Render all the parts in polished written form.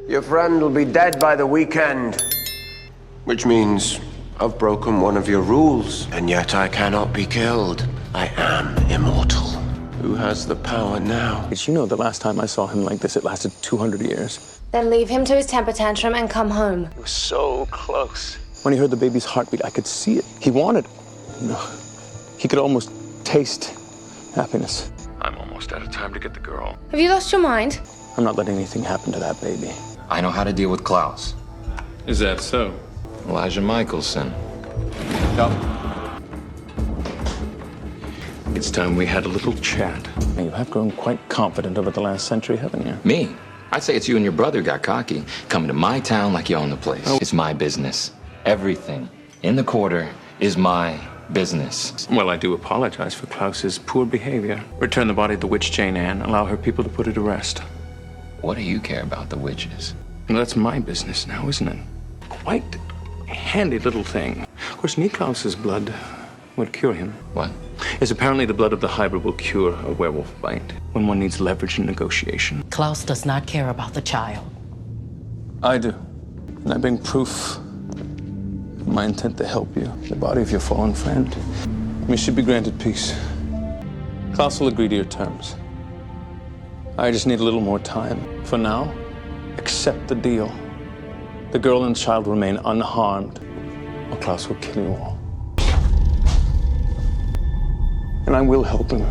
Your friend will be dead by the weekend. Which means I've broken one of your rules, and yet I cannot be killed. I am immortal. Who has the power now? Did you know the last time I saw him like this, it lasted 200 years? Then leave him to his temper tantrum and come home. It was so close. When he heard the baby's heartbeat, I could see it. He wanted it. No, he could almost taste happiness. I'm almost out of time to get the girl. Have you lost your mind? I'm not letting anything happen to that baby. I know how to deal with Klaus. Is that so? Elijah Mikaelson. It's time we had a little chat. You have grown quite confident over the last century, haven't you? Me? I'd say it's you and your brother got cocky. Coming to my town like you own the place. It's my business. Everything in the quarter is my business. Well, I do apologize for Klaus's poor behavior. Return the body of the witch Jane Anne, allow her people to put her to rest. What do you care about the witches? Well, that's my business now, isn't it? Quite a handy little thing. Of course, Niklaus's blood would cure him. What? Yes, apparently the blood of the hybrid will cure a werewolf bite when one needs leverage in negotiation. Klaus does not care about the child. I do. And I bring proof of my intent to help you. The body of your fallen friend. You should be granted peace. Klaus will agree to your terms. I just need a little more time. For now, accept the deal. The girl and child remain unharmed, or Klaus will kill you all. And I will help him.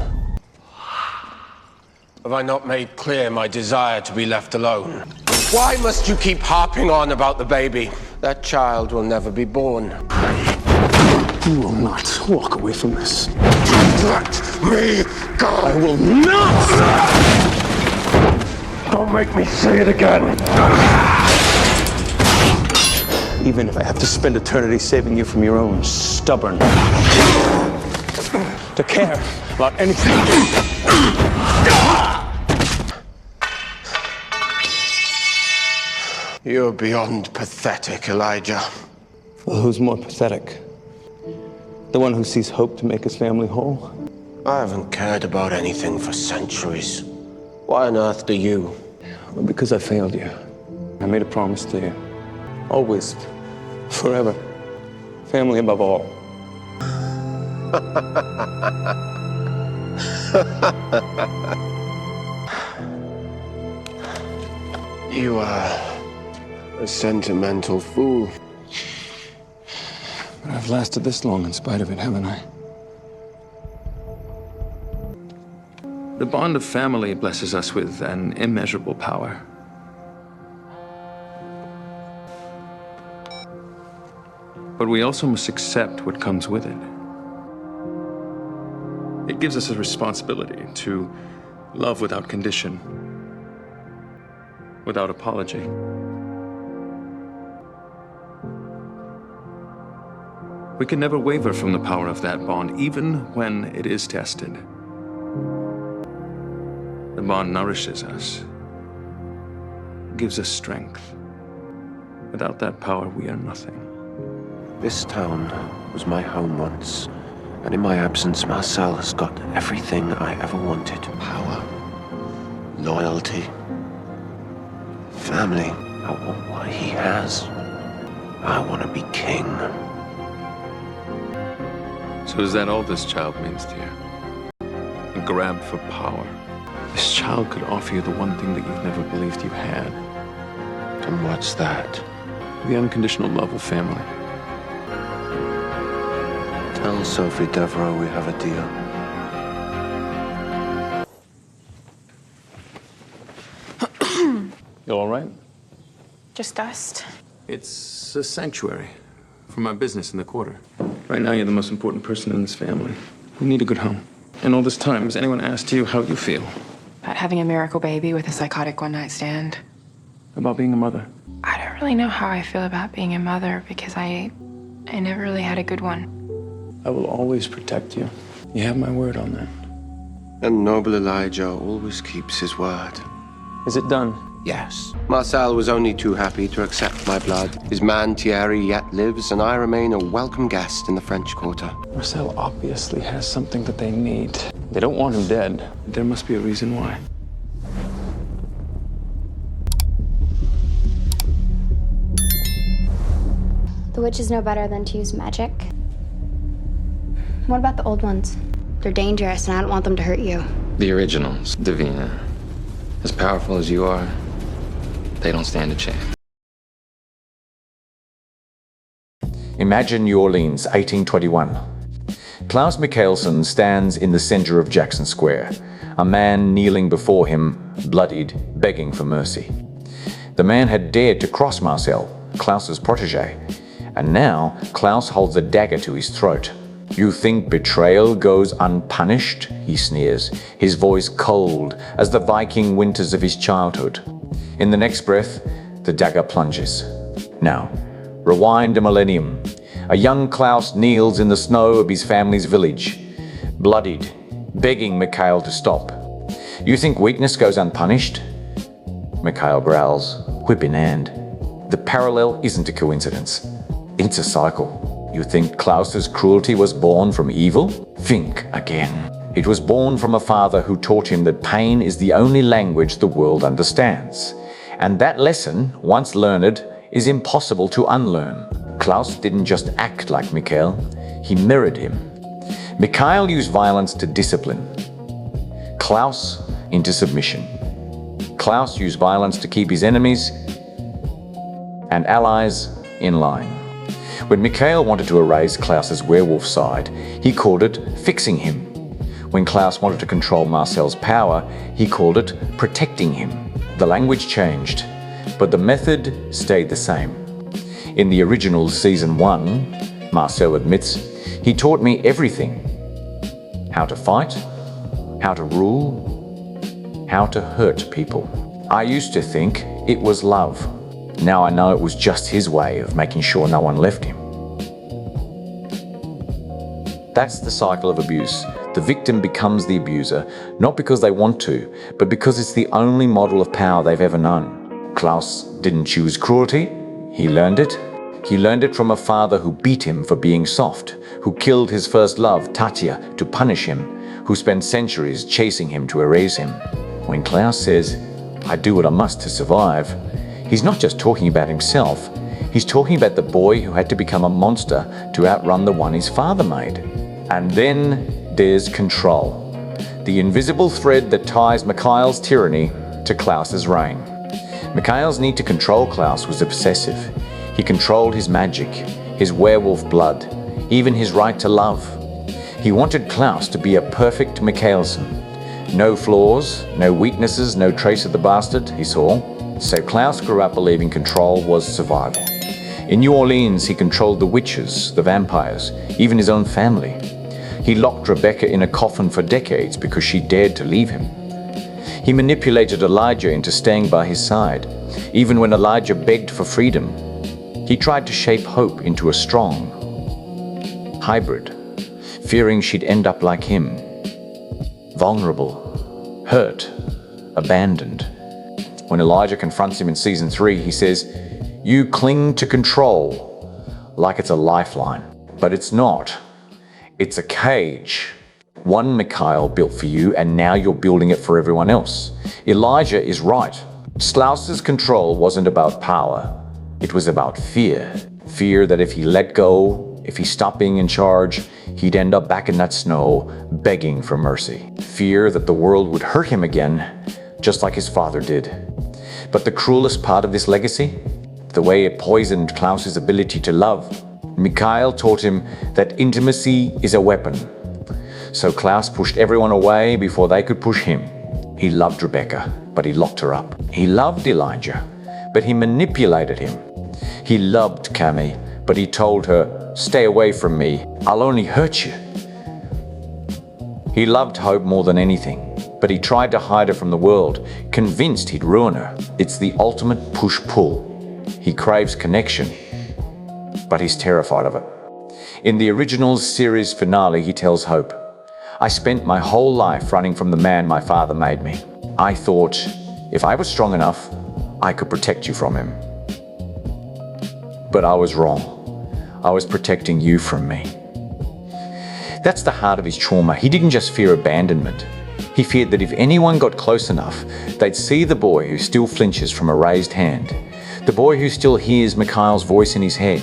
Have I not made clear my desire to be left alone? Why must you keep harping on about the baby? That child will never be born. You will not walk away from this. Let me go! I will not! Don't make me say it again! Even if I have to spend eternity saving you from your own stubborn to care about anything. You're beyond pathetic, Elijah. Well, who's more pathetic? The one who sees hope to make his family whole? I haven't cared about anything for centuries. Why on earth do you? Well, because I failed you. I made a promise to you. Always. Forever. Family above all. You are a sentimental fool. But I've lasted this long in spite of it, haven't I? The bond of family blesses us with an immeasurable power. But we also must accept what comes with it. It gives us a responsibility to love without condition, without apology. We can never waver from the power of that bond, even when it is tested. The bond nourishes us, gives us strength. Without that power, we are nothing. This town was my home once, and in my absence, Marcel has got everything I ever wanted. Power, loyalty, family. I want what he has. I want to be king. So is that all this child means to you? A grab for power. This child could offer you the one thing that you've never believed you had. And what's that? The unconditional love of family. Tell Sophie Devereaux we have a deal. You all right? Just dust. It's a sanctuary for my business in the quarter. Right now, you're the most important person in this family. We need a good home. And all this time, has anyone asked you how you feel? About having a miracle baby with a psychotic one-night stand. About being a mother? I don't really know how I feel about being a mother because I never really had a good one. I will always protect you. You have my word on that. And noble Elijah always keeps his word. Is it done? Yes. Marcel was only too happy to accept my blood. His man Thierry yet lives, and I remain a welcome guest in the French Quarter. Marcel obviously has something that they need. They don't want him dead. There must be a reason why. The witches know better than to use magic. What about the old ones? They're dangerous, and I don't want them to hurt you. The originals, Davina. As powerful as you are, they don't stand a chance. Imagine New Orleans, 1821. Klaus Mikaelson stands in the center of Jackson Square, a man kneeling before him, bloodied, begging for mercy. The man had dared to cross Marcel, Klaus's protégé, and now Klaus holds a dagger to his throat. "You think betrayal goes unpunished?" he sneers, his voice cold as the Viking winters of his childhood. In the next breath, the dagger plunges. Now, rewind a millennium. A young Klaus kneels in the snow of his family's village, bloodied, begging Mikael to stop. "You think weakness goes unpunished?" Mikael growls, whip in hand. The parallel isn't a coincidence. It's a cycle. You think Klaus's cruelty was born from evil? Think again. It was born from a father who taught him that pain is the only language the world understands. And that lesson, once learned, is impossible to unlearn. Klaus didn't just act like Mikael, he mirrored him. Mikael used violence to discipline. Klaus into submission. Klaus used violence to keep his enemies and allies in line. When Mikael wanted to erase Klaus's werewolf side, he called it fixing him. When Klaus wanted to control Marcel's power, he called it protecting him. The language changed, but the method stayed the same. In the original Season 1, Marcel admits, he taught me everything. How to fight, how to rule, how to hurt people. I used to think it was love. Now I know it was just his way of making sure no one left him. That's the cycle of abuse. The victim becomes the abuser, not because they want to, but because it's the only model of power they've ever known. Klaus didn't choose cruelty, he learned it. He learned it from a father who beat him for being soft, who killed his first love, Tatya, to punish him, who spent centuries chasing him to erase him. When Klaus says, "I do what I must to survive," he's not just talking about himself, he's talking about the boy who had to become a monster to outrun the one his father made. And then there's control, the invisible thread that ties Mikael's tyranny to Klaus's reign. Mikael's need to control Klaus was obsessive. He controlled his magic, his werewolf blood, even his right to love. He wanted Klaus to be a perfect Mikaelson. No flaws, no weaknesses, no trace of the bastard, he saw. So Klaus grew up believing control was survival. In New Orleans, he controlled the witches, the vampires, even his own family. He locked Rebekah in a coffin for decades because she dared to leave him. He manipulated Elijah into staying by his side, even when Elijah begged for freedom. He tried to shape hope into a strong hybrid, fearing she'd end up like him, vulnerable, hurt, abandoned. When Elijah confronts him in Season 3, he says, "You cling to control like it's a lifeline, but it's not. It's a cage. One Mikael built for you, and now you're building it for everyone else." Elijah is right. Klaus's control wasn't about power. It was about fear. Fear that if he let go, if he stopped being in charge, he'd end up back in that snow, begging for mercy. Fear that the world would hurt him again, just like his father did. But the cruelest part of this legacy? The way it poisoned Klaus's ability to love. Mikael taught him that intimacy is a weapon. So Klaus pushed everyone away before they could push him. He loved Rebekah, but he locked her up. He loved Elijah, but he manipulated him. He loved Cami, but he told her, "Stay away from me, I'll only hurt you." He loved Hope more than anything, but he tried to hide her from the world, convinced he'd ruin her. It's the ultimate push-pull. He craves connection, but he's terrified of it. In the original series finale, he tells Hope, "I spent my whole life running from the man my father made me. I thought, if I was strong enough, I could protect you from him. But I was wrong. I was protecting you from me." That's the heart of his trauma. He didn't just fear abandonment. He feared that if anyone got close enough, they'd see the boy who still flinches from a raised hand, the boy who still hears Mikael's voice in his head,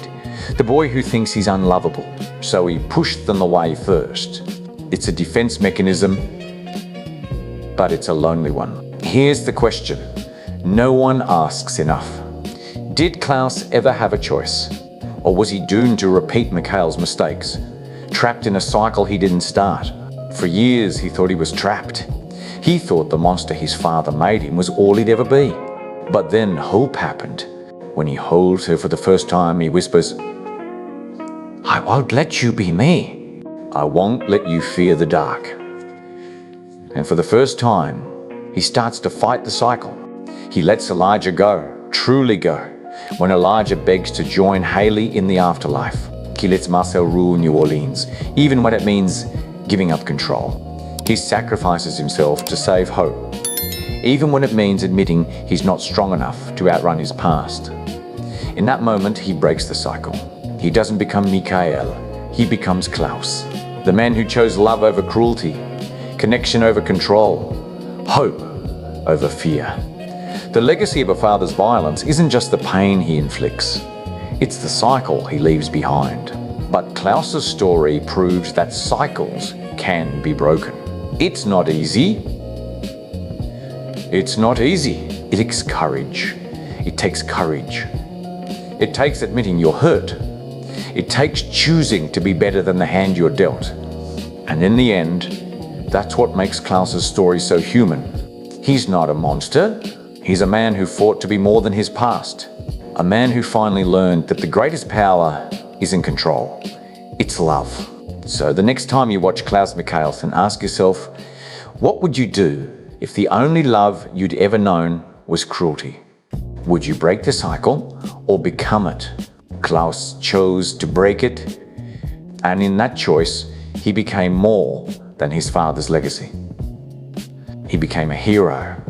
The boy who thinks he's unlovable, so he pushed them away first. It's a defense mechanism, but it's a lonely one. Here's the question no one asks enough. Did Klaus ever have a choice? Or was he doomed to repeat Mikael's mistakes? Trapped in a cycle he didn't start. For years he thought he was trapped. He thought the monster his father made him was all he'd ever be. But then hope happened. When he holds her for the first time, he whispers, "I won't let you be me. I won't let you fear the dark." And for the first time, he starts to fight the cycle. He lets Elijah go, truly go, when Elijah begs to join Haley in the afterlife. He lets Marcel rule New Orleans, even when it means giving up control. He sacrifices himself to save Hope, even when it means admitting he's not strong enough to outrun his past. In that moment, he breaks the cycle. He doesn't become Mikael, he becomes Klaus, the man who chose love over cruelty, connection over control, hope over fear. The legacy of a father's violence isn't just the pain he inflicts, it's the cycle he leaves behind. But Klaus's story proves that cycles can be broken. It's not easy. It's not easy. It takes courage. It takes courage. It takes admitting you're hurt. It takes choosing to be better than the hand you're dealt. And in the end, that's what makes Klaus's story so human. He's not a monster. He's a man who fought to be more than his past. A man who finally learned that the greatest power isn't control. It's love. So the next time you watch Klaus Mikaelson, ask yourself, what would you do if the only love you'd ever known was cruelty? Would you break the cycle or become it? Klaus chose to break it, and in that choice, he became more than his father's legacy. He became a hero,